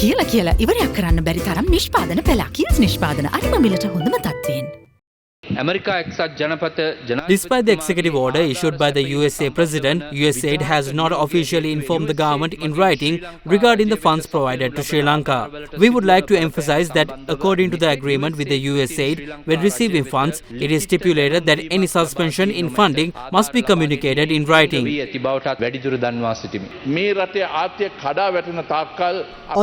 කියලා ඉවරයක් කරන්න බැරි තරම් නිෂ්පාදන පෙළක්. කීස් නිෂ්පාදන අනිම මිලට හොඳම තත්ත්වයෙන්. Despite the executive order issued by the USA President, USAID has not officially informed the government in writing regarding the funds provided to Sri Lanka. We would like to emphasize that according to the agreement with the USAID, when receiving funds, it is stipulated that any suspension in funding must be communicated in writing.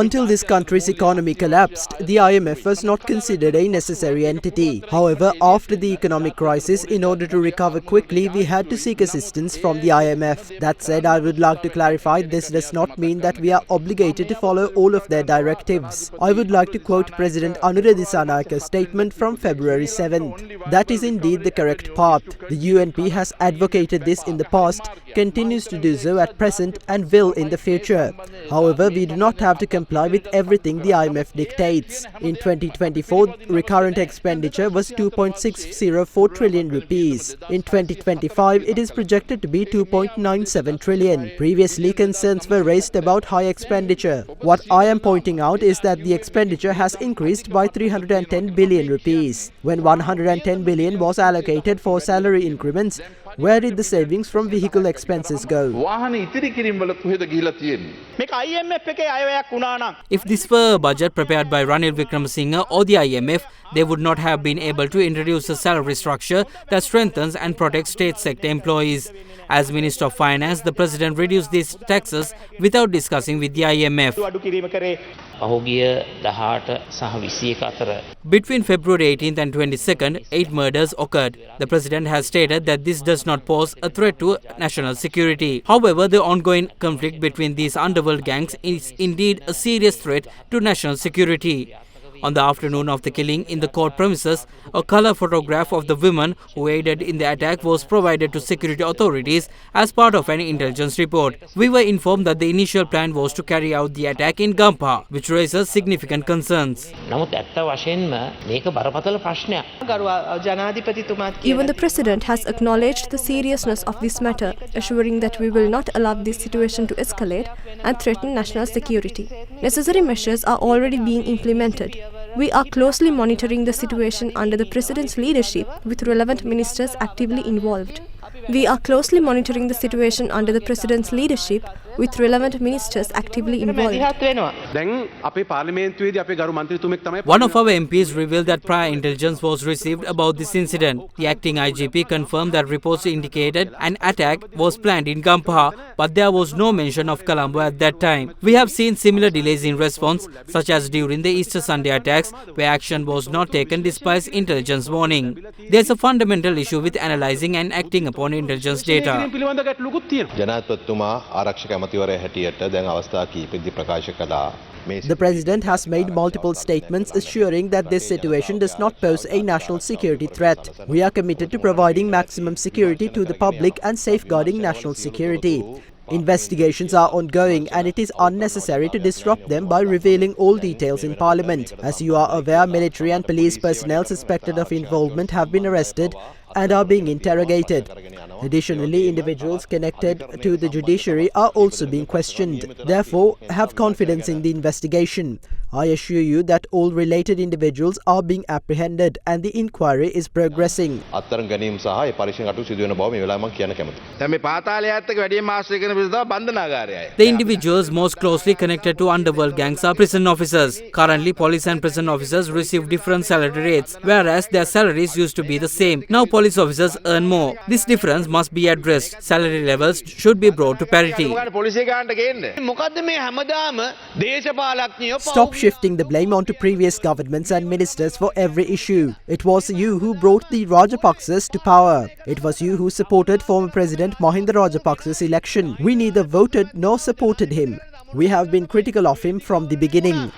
Until this country's economy collapsed, the IMF was not considered a necessary entity. However, after the economic crisis, in order to recover quickly, we had to seek assistance from the IMF. That said, I would like to clarify this does not mean that we are obligated to follow all of their directives. I would like to quote President Karunanayaka's statement from February 7th. That is indeed the correct path. The UNP has advocated this in the past, continues to do so at present and will in the future. However, we do not have to comply with everything the IMF dictates. In 2024, recurrent expenditure was 2.604 trillion rupees. In 2025, it is projected to be 2.97 trillion. Previously, concerns were raised about high expenditure. What I am pointing out is that the expenditure has increased by 310 billion rupees. When 110 billion was allocated for salary increments, where did the savings from vehicle expenses go? If this were a budget prepared by Ranil Wickremesinghe or the IMF, they would not have been able to introduce a salary structure that strengthens and protects state sector employees. As Minister of Finance, the President reduced these taxes without discussing with the IMF. Between February 18th and 22nd, 8 murders occurred. The President has stated that this does not pose a threat to national security. However, the ongoing conflict between these underworld gangs is indeed a serious threat to national security. On the afternoon of the killing in the court premises, a color photograph of the women who aided in the attack was provided to security authorities as part of an intelligence report. We were informed that the initial plan was to carry out the attack in Gampa, which raises significant concerns. Even the President has acknowledged the seriousness of this matter, assuring that we will not allow this situation to escalate and threaten national security. Necessary measures are already being implemented. We are closely monitoring the situation under the President's leadership with relevant ministers actively involved. We are closely monitoring the situation under the President's leadership with relevant ministers actively involved. One of our MPs revealed that prior intelligence was received about this incident. The acting IGP confirmed that reports indicated an attack was planned in Gampa, but there was no mention of Colombo at that time. We have seen similar delays in response, such as during the Easter Sunday attacks, where action was not taken despite intelligence warning. There is a fundamental issue with analyzing and acting upon intelligence data. The President has made multiple statements assuring that this situation does not pose a national security threat. We are committed to providing maximum security to the public and safeguarding national security. Investigations are ongoing and it is unnecessary to disrupt them by revealing all details in Parliament. As you are aware, military and police personnel suspected of involvement have been arrested and are being interrogated. Additionally, individuals connected to the judiciary are also being questioned. Therefore, have confidence in the investigation. I assure you that all related individuals are being apprehended and the inquiry is progressing. The individuals most closely connected to underworld gangs are prison officers. Currently, police and prison officers receive different salary rates, whereas their salaries used to be the same. Now police officers earn more. This difference must be addressed. Salary levels should be brought to parity. Stop shifting the blame onto previous governments and ministers for every issue. It was you who brought the Rajapaksas to power. It was you who supported former President Mahinda Rajapaksa's election. We neither voted nor supported him. We have been critical of him from the beginning.